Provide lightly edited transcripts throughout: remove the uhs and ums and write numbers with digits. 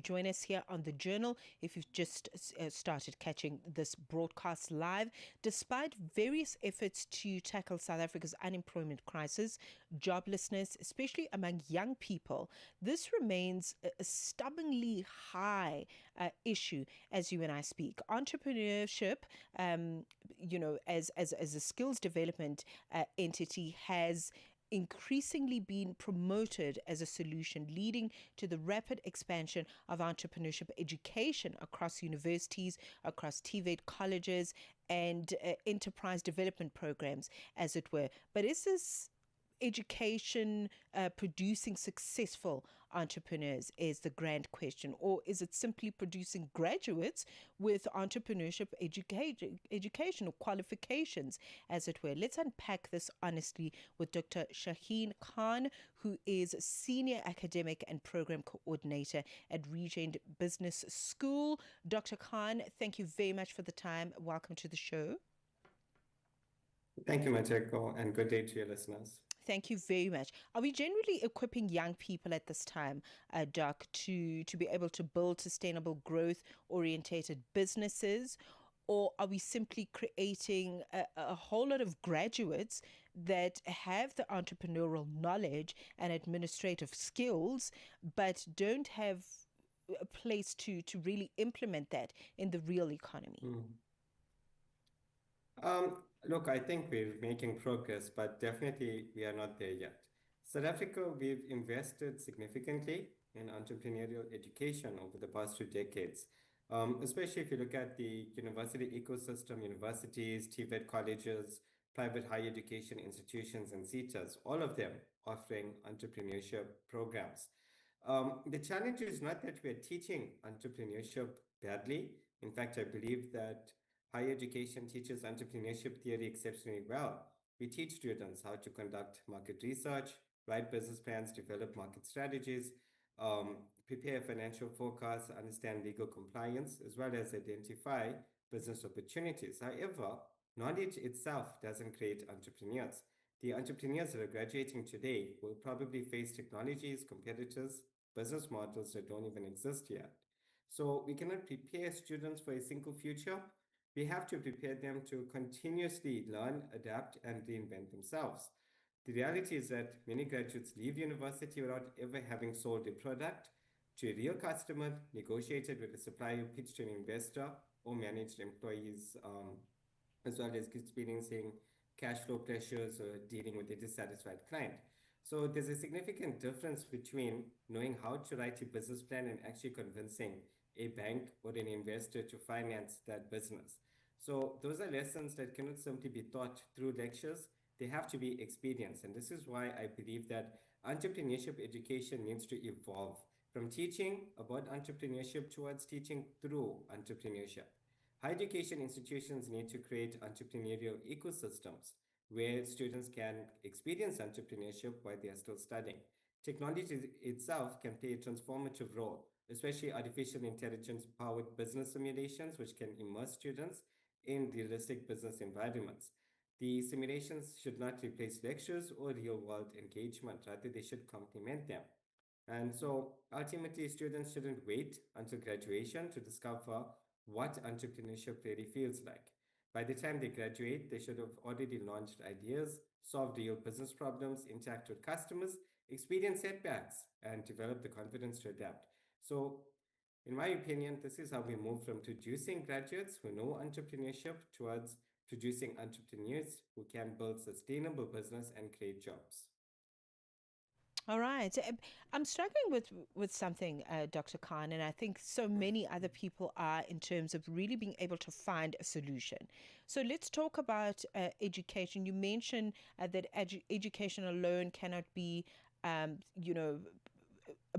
join us here on The Journal if you've just started catching this broadcast live. Despite various efforts to tackle South Africa's unemployment crisis, joblessness, especially among young people, this remains a stubbornly high issue as you and I speak. Entrepreneurship, as a skills development entity, has increasingly been promoted as a solution, leading to the rapid expansion of entrepreneurship education across universities, across TVET colleges, and enterprise development programs, as it were. But is this education producing successful entrepreneurs is the grand question, or is it simply producing graduates with entrepreneurship education or qualifications, as it were? Let's unpack this honestly with Dr. Shaheen Khan, who is Senior Academic and Programme Co-ordinator at Regent Business School. Dr. Khan, thank you very much for the time. Welcome to the show. Thank you, Mateko, and good day to your listeners. Thank you very much. Are we generally equipping young people at this time, Doc, to be able to build sustainable growth-orientated businesses, or are we simply creating a whole lot of graduates that have the entrepreneurial knowledge and administrative skills, but don't have a place to really implement that in the real economy? Look, I think we're making progress, but definitely we are not there yet. South Africa, we've invested significantly in entrepreneurial education over the past 2 decades, especially if you look at the university ecosystem, universities, TVET colleges, private higher education institutions, and CETAs, all of them offering entrepreneurship programs. The challenge is not that we're teaching entrepreneurship badly. In fact, I believe that higher education teaches entrepreneurship theory exceptionally well. We teach students how to conduct market research, write business plans, develop market strategies, prepare financial forecasts, understand legal compliance, as well as identify business opportunities. However, knowledge itself doesn't create entrepreneurs. The entrepreneurs that are graduating today will probably face technologies, competitors, business models that don't even exist yet. So we cannot prepare students for a single future. We have to prepare them to continuously learn, adapt, and reinvent themselves. The reality is that many graduates leave university without ever having sold a product to a real customer, negotiated with a supplier, pitched to an investor, or managed employees, as well as experiencing cash flow pressures or dealing with a dissatisfied client. So there's a significant difference between knowing how to write a business plan and actually convincing a bank or an investor to finance that business. So those are lessons that cannot simply be taught through lectures. They have to be experienced. And this is why I believe that entrepreneurship education needs to evolve from teaching about entrepreneurship towards teaching through entrepreneurship. Higher education institutions need to create entrepreneurial ecosystems where students can experience entrepreneurship while they are still studying. Technology itself can play a transformative role, especially artificial intelligence-powered business simulations, which can immerse students in realistic business environments. The simulations should not replace lectures or real-world engagement. Rather, they should complement them. And so ultimately, students shouldn't wait until graduation to discover what entrepreneurship really feels like. By the time they graduate, they should have already launched ideas, solved real business problems, interact with customers, experience setbacks, and develop the confidence to adapt. So, in my opinion, this is how we move from producing graduates who know entrepreneurship towards producing entrepreneurs who can build sustainable business and create jobs. All right. I'm struggling with something, Dr. Khan, and I think so many other people are, in terms of really being able to find a solution. So let's talk about education. You mentioned that education alone cannot be, a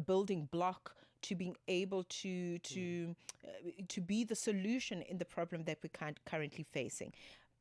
building block to being able to be the solution in the problem that we're currently facing.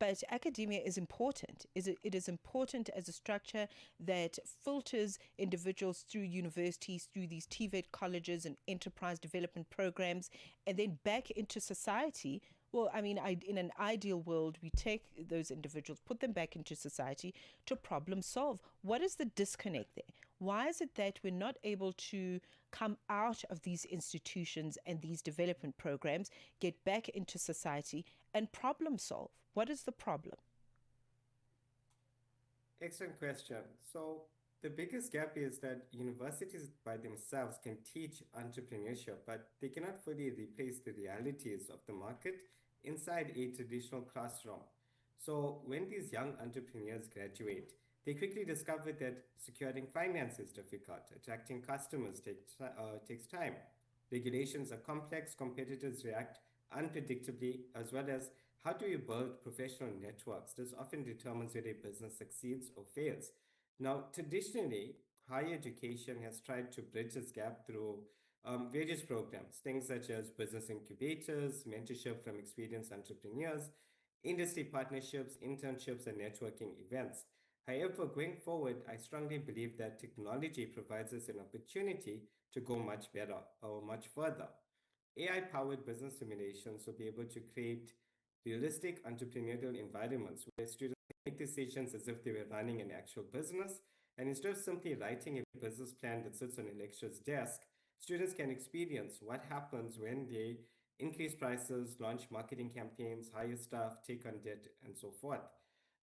But academia is important. It is important as a structure that filters individuals through universities, through these TVET colleges and enterprise development programs, and then back into society. Well, I mean, in an ideal world, we take those individuals, put them back into society to problem solve. What is the disconnect there? Why is it that we're not able to come out of these institutions and these development programs, get back into society, and problem solve? What is the problem? Excellent question. So the biggest gap is that universities by themselves can teach entrepreneurship, but they cannot fully replace the realities of the market inside a traditional classroom. So when these young entrepreneurs graduate, they quickly discover that securing finance is difficult, attracting customers takes time. Regulations are complex, competitors react unpredictably, as well as how do you build professional networks? This often determines whether a business succeeds or fails. Now, traditionally, higher education has tried to bridge this gap through various programs, things such as business incubators, mentorship from experienced entrepreneurs, industry partnerships, internships, and networking events. However, going forward, I strongly believe that technology provides us an opportunity to go much better or much further. AI powered business simulations will be able to create realistic entrepreneurial environments where students make decisions as if they were running an actual business. And instead of simply writing a business plan that sits on a lecturer's desk, students can experience what happens when they increase prices, launch marketing campaigns, hire staff, take on debt, and so forth.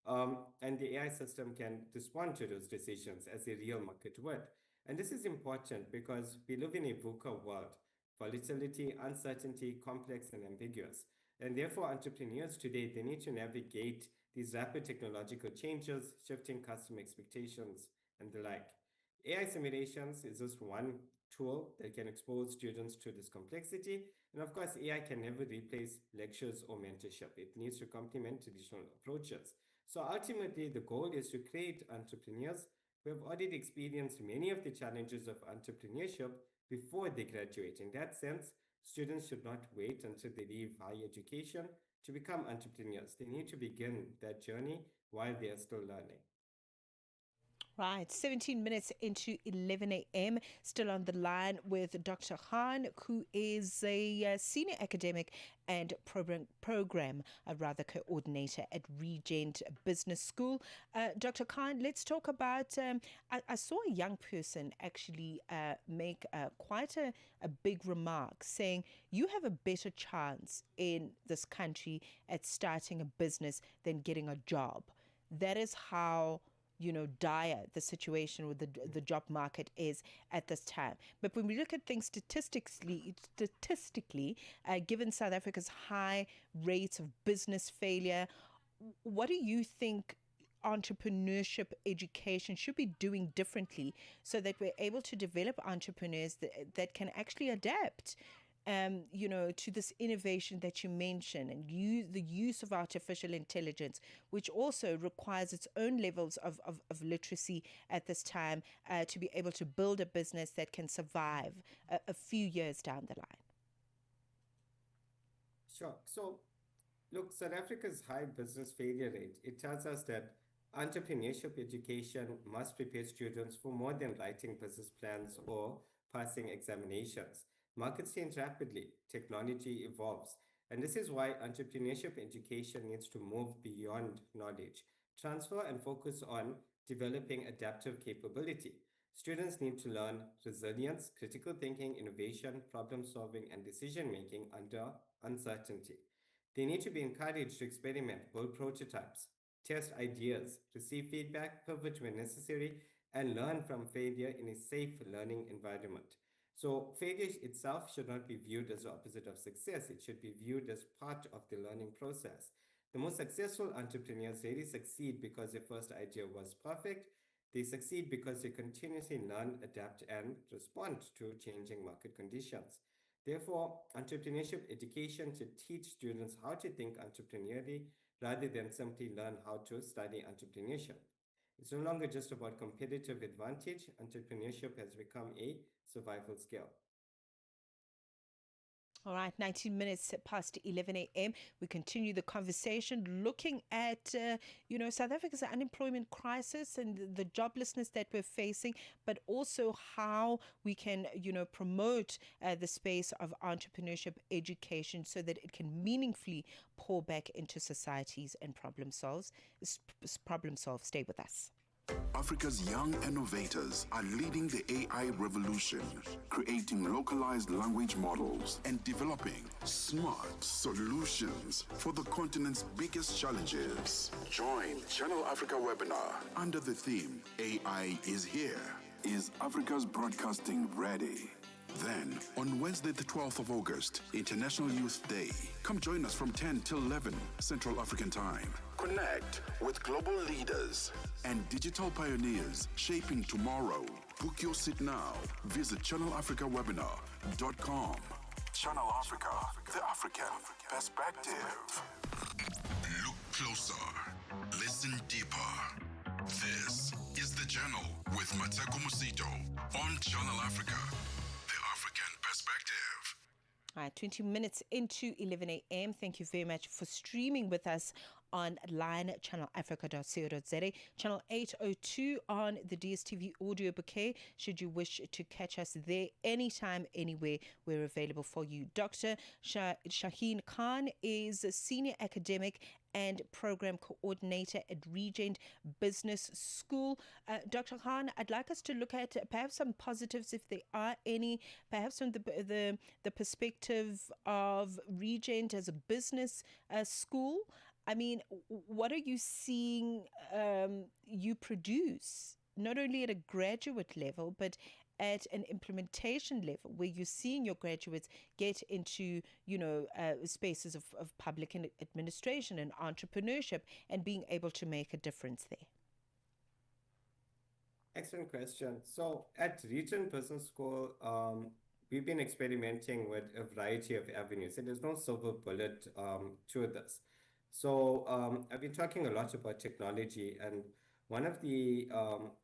And the AI system can respond to those decisions as a real market would. And this is important because we live in a VUCA world: volatility, uncertainty, complex, and ambiguous. And therefore, entrepreneurs today, they need to navigate these rapid technological changes, shifting customer expectations, and the like. AI simulations is just one tool that can expose students to this complexity. And of course, AI can never replace lectures or mentorship. It needs to complement traditional approaches. So ultimately, the goal is to create entrepreneurs who have already experienced many of the challenges of entrepreneurship before they graduate. In that sense, students should not wait until they leave higher education to become entrepreneurs. They need to begin that journey while they are still learning. Right, 17 minutes into 11 a.m. Still on the line with Dr. Khan, who is a senior academic and program rather coordinator at Regent Business School. Dr. Khan, let's talk about. I saw a young person actually make quite a big remark saying you have a better chance in this country at starting a business than getting a job. That is how dire the situation with the job market is at this time. But when we look at things statistically, given South Africa's high rates of business failure, what do you think entrepreneurship education should be doing differently so that we're able to develop entrepreneurs that can actually adapt to this innovation that you mentioned and use the use of artificial intelligence, which also requires its own levels of literacy at this time to be able to build a business that can survive a few years down the line. Sure. So, look, South Africa's high business failure rate, it tells us that entrepreneurship education must prepare students for more than writing business plans or passing examinations. Markets change rapidly, technology evolves, and this is why entrepreneurship education needs to move beyond knowledge, transfer and focus on developing adaptive capability. Students need to learn resilience, critical thinking, innovation, problem solving, and decision making under uncertainty. They need to be encouraged to experiment, build prototypes, test ideas, receive feedback, pivot when necessary, and learn from failure in a safe learning environment. So, failure itself should not be viewed as the opposite of success. It should be viewed as part of the learning process. The most successful entrepreneurs really succeed because their first idea was perfect. They succeed because they continuously learn, adapt, and respond to changing market conditions. Therefore, entrepreneurship education should teach students how to think entrepreneurially rather than simply learn how to study entrepreneurship. It's no longer just about competitive advantage. Entrepreneurship has become a survival skill. All right, 19 minutes past 11 a.m. We continue the conversation looking at, South Africa's unemployment crisis and the joblessness that we're facing, but also how we can, promote the space of entrepreneurship education so that it can meaningfully pour back into societies and problem solve. Stay with us. Africa's young innovators are leading the AI revolution, creating localized language models and developing smart solutions for the continent's biggest challenges. Join Channel Africa webinar under the theme AI is here. Is Africa's broadcasting ready? Then, on Wednesday, the 12th of August, International Youth Day, come join us from 10 till 11 Central African Time. Connect with global leaders and digital pioneers shaping tomorrow. Book your seat now. Visit channelafricawebinar.com. Channel Africa, the African perspective. Look closer. Listen deeper. This is The Journal with Mateko Musito on Channel Africa. Perspective. All right, 20 minutes into 11 a.m. Thank you very much for streaming with us online, channelafrica.co.za, channel 802 on the DSTV audio bouquet. Should you wish to catch us there anytime, anywhere, we're available for you. Dr. Shaheen Khan is a senior academic and program coordinator at Regent Business School. Dr. Khan, I'd like us to look at perhaps some positives, if there are any, perhaps from the perspective of Regent as a business school. I mean, what are you seeing you produce, not only at a graduate level, but at an implementation level, where you're seeing your graduates get into, spaces of public administration and entrepreneurship and being able to make a difference there? Excellent question. So at Regent Business School, we've been experimenting with a variety of avenues, and there's no silver bullet to this. So I've been talking a lot about technology, and one of the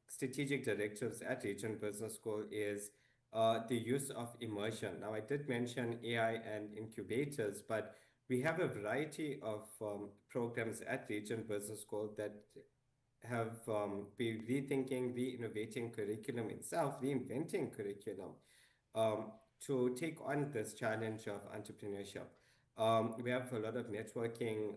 strategic directives at Regent Business School is the use of immersion. Now, I did mention AI and incubators, but we have a variety of programs at Regent Business School that have been rethinking, re-innovating curriculum itself, reinventing curriculum to take on this challenge of entrepreneurship. We have a lot of networking.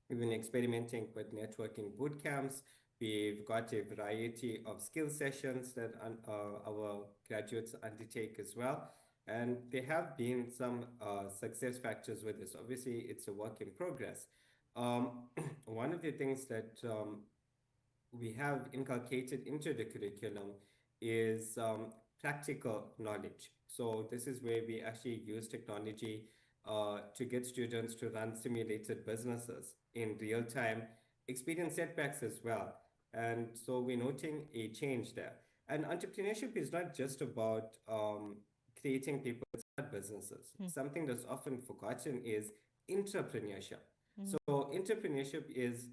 We've been experimenting with networking boot camps. We've got a variety of skill sessions that our graduates undertake as well. And there have been some success factors with this. Obviously, it's a work in progress. One of the things that we have inculcated into the curriculum is practical knowledge. So this is where we actually use technology to get students to run simulated businesses in real time, experience setbacks as well. And so we're noting a change there. And entrepreneurship is not just about creating people to start businesses. Something that's often forgotten is entrepreneurship. So entrepreneurship is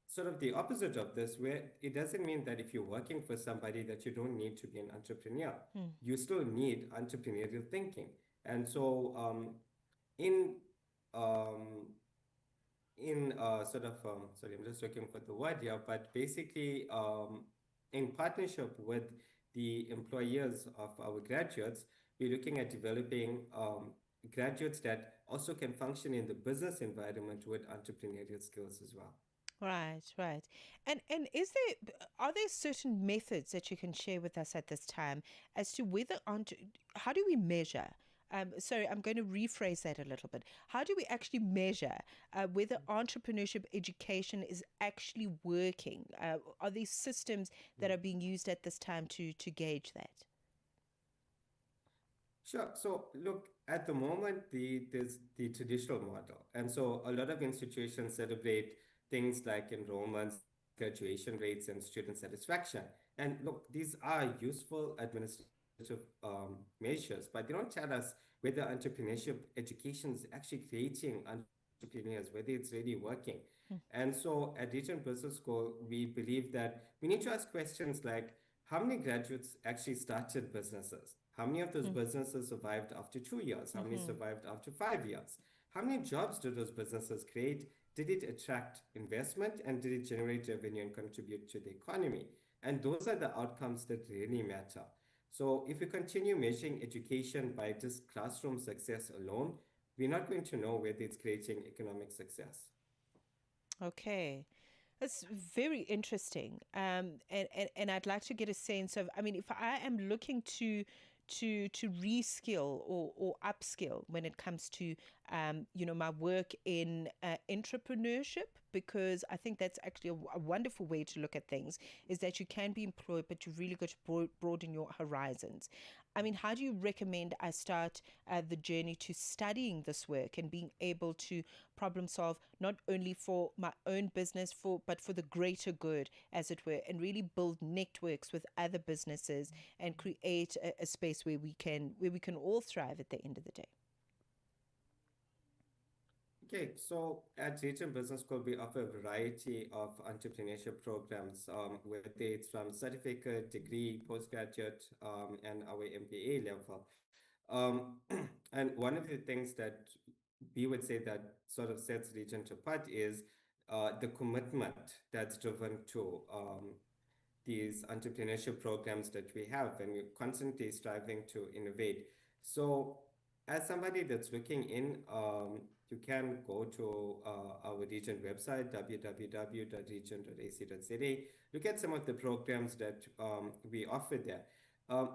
sort of the opposite of this, where it doesn't mean that if you're working for somebody that you don't need to be an entrepreneur. You still need entrepreneurial thinking. And so sorry, I'm just looking for the word here, but basically in partnership with the employers of our graduates, we're looking at developing graduates that also can function in the business environment with entrepreneurial skills as well. Right. And are there certain methods that you can share with us at this time as to whether how do we measure? Sorry, I'm going to rephrase that a little bit. How do we actually measure whether entrepreneurship education is actually working? Are there systems that are being used at this time to gauge that? Sure. So look, at the moment, there's the traditional model. And so a lot of institutions celebrate things like enrollments, graduation rates, and student satisfaction. And look, these are useful administrative measures, but they don't tell us whether entrepreneurship education is actually creating entrepreneurs, whether it's really working. And so at Regent Business School, we believe that we need to ask questions like, how many graduates actually started businesses? How many of those businesses survived after 2 years? How many survived after 5 years? How many jobs did those businesses create? Did it attract investment, and did it generate revenue and contribute to the economy? And those are the outcomes that really matter. So if we continue measuring education by just classroom success alone, we're not going to know whether it's creating economic success. Okay. That's very interesting. And I'd like to get a sense of, I mean, if I am looking to reskill or upskill when it comes to my work in entrepreneurship, because I think that's actually a wonderful way to look at things, is that you can be employed, but you've really got to broaden your horizons. I mean, how do you recommend I start the journey to studying this work and being able to problem solve not only for my own business but for the greater good, as it were, and really build networks with other businesses and create a space where we can all thrive at the end of the day? Okay, so at Regent Business School, we offer a variety of entrepreneurship programs, whether it's from certificate, degree, postgraduate, and our MBA level. Um, and one of the things that we would say that sort of sets Regent apart is the commitment that's driven to these entrepreneurship programs that we have, and we're constantly striving to innovate. So, as somebody that's looking in, you can go to our Regent website, www.regent.ac.za. Look at some of the programs that we offer there.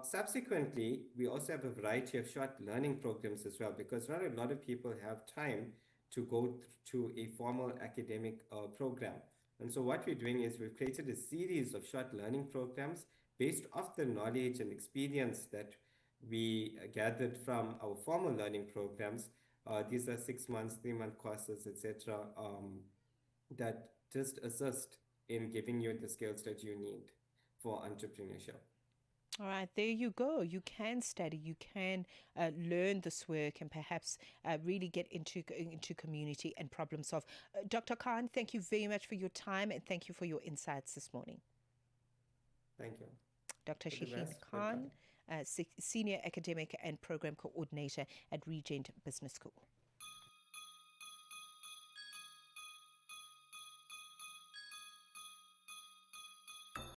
Subsequently, we also have a variety of short learning programs as well, because not a lot of people have time to go to a formal academic program. And so what we're doing is we've created a series of short learning programs based off the knowledge and experience that we gathered from our formal learning programs. These are 6 months, 3-month courses, etc., that just assist in giving you the skills that you need for entrepreneurship. All right, there you go. You can study, you can learn this work, and perhaps really get into community and problem solve. Dr. Khan, thank you very much for your time and thank you for your insights this morning. Thank you. Dr. For the Shaheen best. Goodbye. Khan, Senior Academic and Program Coordinator at Regent Business School.